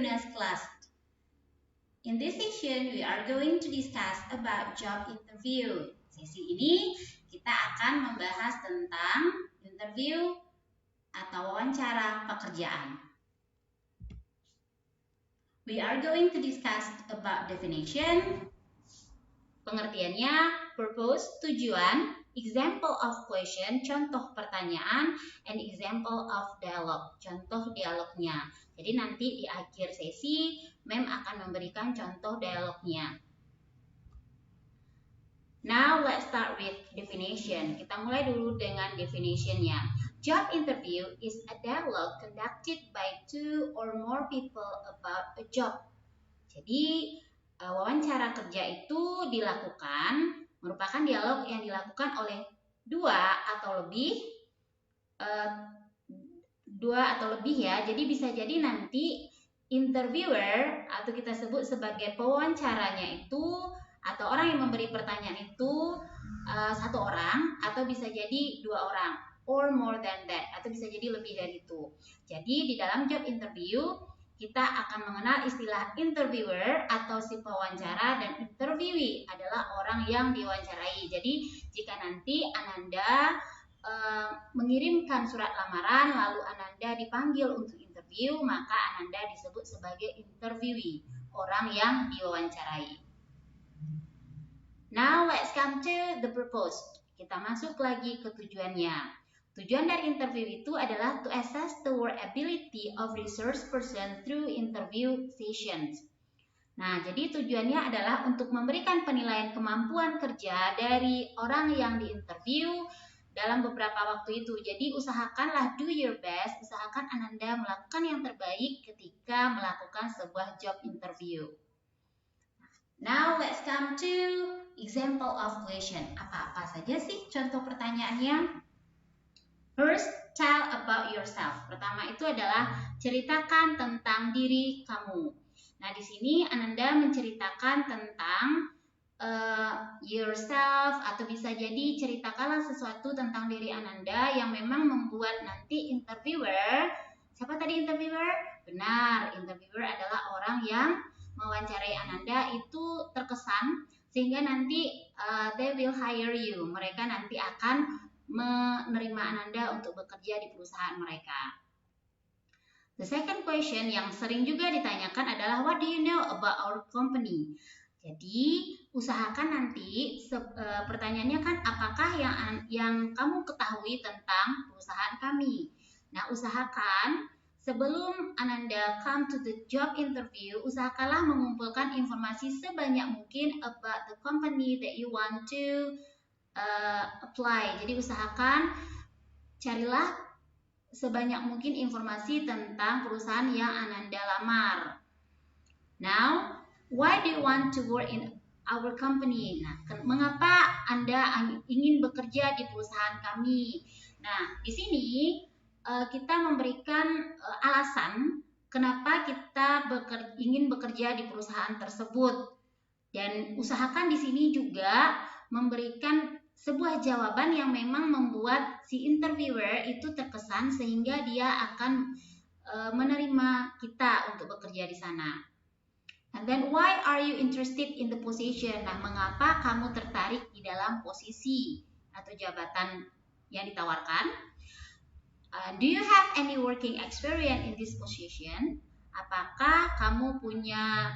Bruna's class. In this session, we are going to discuss about job interview. Sesi ini kita akan membahas tentang interview atau wawancara pekerjaan. We are going to discuss about definition, pengertiannya, purpose, tujuan, example of question, contoh pertanyaan, and example of dialogue, contoh dialognya. Jadi nanti di akhir sesi, Mem akan memberikan contoh dialognya. Now let's start with definition. Kita mulai dulu dengan definitionnya. Job interview is a dialogue conducted by two or more people about a job. Jadi wawancara kerja itu merupakan dialog yang dilakukan oleh dua atau lebih ya. Jadi bisa jadi nanti interviewer atau kita sebut sebagai pewawancaranya itu atau orang yang memberi pertanyaan itu satu orang atau bisa jadi dua orang or more than that atau bisa jadi lebih dari itu. Jadi di dalam job interview kita akan mengenal istilah interviewer atau si pewawancara dan interviewee adalah orang yang diwawancarai. Jadi jika nanti Ananda mengirimkan surat lamaran lalu Ananda dipanggil untuk interview, maka Ananda disebut sebagai interviewee, orang yang diwawancarai. Now let's come to the purpose. Kita masuk lagi ke tujuannya. Tujuan dari interview itu adalah to assess the workability of resource person through interview sessions. Nah, jadi tujuannya adalah untuk memberikan penilaian kemampuan kerja dari orang yang diinterview dalam beberapa waktu itu. Jadi usahakanlah do your best, usahakan Ananda melakukan yang terbaik ketika melakukan sebuah job interview. Now let's come to example of question. Apa-apa saja sih contoh pertanyaannya? First, tell about yourself. Pertama itu adalah ceritakan tentang diri kamu. Nah, di sini Ananda menceritakan tentang yourself atau bisa jadi ceritakanlah sesuatu tentang diri Ananda yang memang membuat nanti interviewer, siapa tadi interviewer? Benar, interviewer adalah orang yang mewawancarai Ananda itu terkesan sehingga nanti they will hire you. Mereka nanti akan menerima Ananda untuk bekerja di perusahaan mereka. The second question yang sering juga ditanyakan adalah what do you know about our company? Jadi usahakan nanti pertanyaannya kan apakah yang kamu ketahui tentang perusahaan kami. Nah, usahakan sebelum Ananda come to the job interview, usahakanlah mengumpulkan informasi sebanyak mungkin about the company that you want to apply. Jadi usahakan carilah sebanyak mungkin informasi tentang perusahaan yang Ananda lamar. Now, why do you want to work in our company? Nah, mengapa Anda ingin bekerja di perusahaan kami? Nah, di sini kita memberikan alasan kenapa kita ingin bekerja di perusahaan tersebut. Dan usahakan di sini juga memberikan sebuah jawaban yang memang membuat si interviewer itu terkesan sehingga dia akan menerima kita untuk bekerja di sana. And then why are you interested in the position? Nah, mengapa kamu tertarik di dalam posisi atau jabatan yang ditawarkan? Do you have any working experience in this position? Apakah kamu punya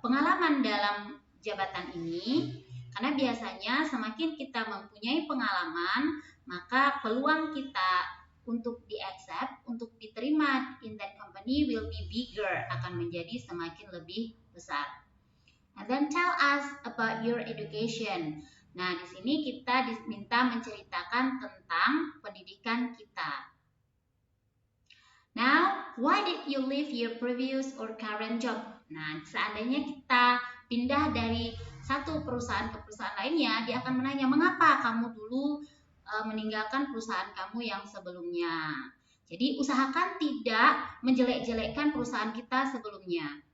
pengalaman dalam jabatan ini? Karena biasanya semakin kita mempunyai pengalaman, maka peluang kita untuk di-accept, untuk diterima in that company will be bigger, akan menjadi semakin lebih besar. And then tell us about your education. Nah, di sini kita diminta menceritakan tentang pendidikan kita. Now, why did you leave your previous or current job? Nah, seandainya kita pindah dari satu perusahaan ke perusahaan lainnya, dia akan menanya, mengapa kamu dulu meninggalkan perusahaan kamu yang sebelumnya? Jadi, usahakan tidak menjelek-jelekkan perusahaan kita sebelumnya.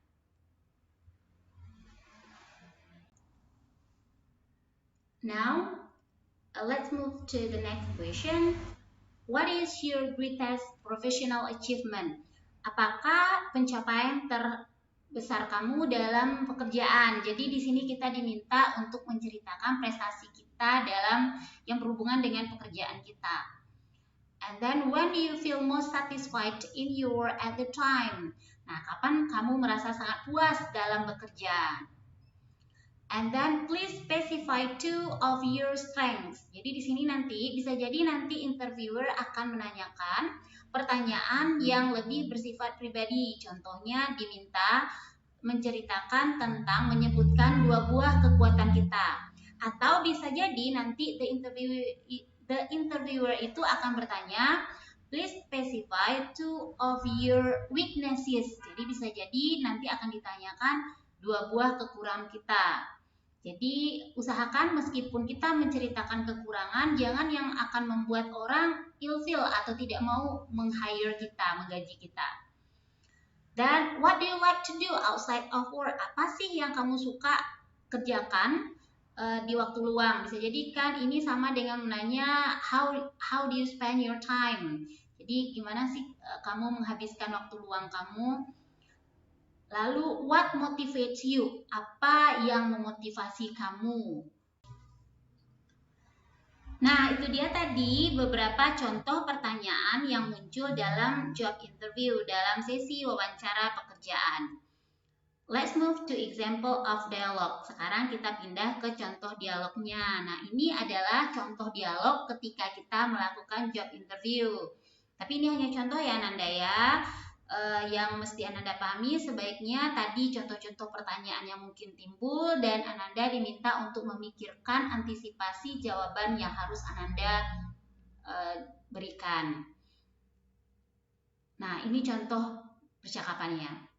Now, let's move to the next question. What is your greatest professional achievement? apakah pencapaian terbesar kamu dalam pekerjaan. Jadi di sini kita diminta untuk menceritakan prestasi kita dalam yang berhubungan dengan pekerjaan kita. And then when do you feel most satisfied in your at the time? Nah, kapan kamu merasa sangat puas dalam bekerja? And then please specify two of your strengths. Jadi di sini nanti bisa jadi nanti interviewer akan menanyakan pertanyaan yang lebih bersifat pribadi. Contohnya diminta menceritakan tentang menyebutkan 2 buah kekuatan kita. Atau bisa jadi nanti the interviewer itu akan bertanya, please specify two of your weaknesses. Jadi bisa jadi nanti akan ditanyakan 2 buah kekurangan kita. Jadi usahakan meskipun kita menceritakan kekurangan, jangan yang akan membuat orang ilfeel atau tidak mau meng-hire kita, menggaji kita. Dan what do you like to do outside of work? Apa sih yang kamu suka kerjakan di waktu luang? Bisa jadi kan ini sama dengan menanya how do you spend your time? Jadi gimana sih kamu menghabiskan waktu luang kamu? Lalu, what motivates you? Apa yang memotivasi kamu? Nah, itu dia tadi beberapa contoh pertanyaan yang muncul dalam job interview, dalam sesi wawancara pekerjaan. Let's move to example of dialogue. Sekarang kita pindah ke contoh dialognya. Nah, ini adalah contoh dialog ketika kita melakukan job interview. Tapi ini hanya contoh ya, Nanda ya. Yang mesti Ananda pahami sebaiknya tadi contoh-contoh pertanyaan yang mungkin timbul dan Ananda diminta untuk memikirkan antisipasi jawaban yang harus Ananda berikan. Nah, ini contoh percakapannya.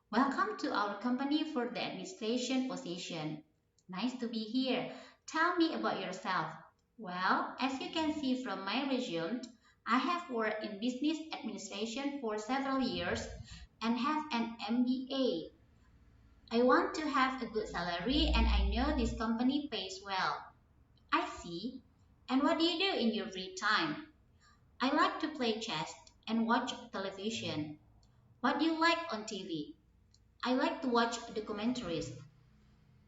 Welcome to our company for the administration position. Nice to be here. Tell me about yourself. Well, as you can see from my resume, I have worked in business administration for several years and have an MBA. I want to have a good salary and I know this company pays well. I see. And what do you do in your free time? I like to play chess and watch television. What do you like on TV? I like to watch documentaries.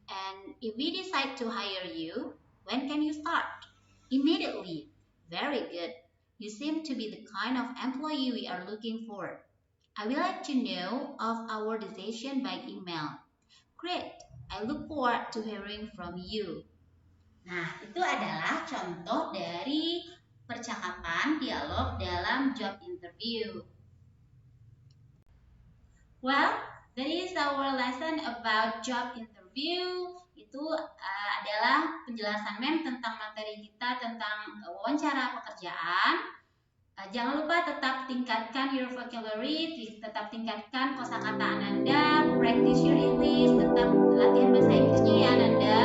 And if we decide to hire you, when can you start? Immediately. Very good. You seem to be the kind of employee we are looking for. I will let you know of our decision by email. Great. I look forward to hearing from you. Nah, itu adalah contoh dari percakapan dialog dalam job interview. Well, that is our lesson about job interview. Itu adalah penjelasan Mem tentang materi kita tentang wawancara pekerjaan. Jangan lupa tetap tingkatkan your vocabulary, tetap tingkatkan kosakata Ananda, practice your English, tetap latihan bahasa Inggrisnya ya Ananda.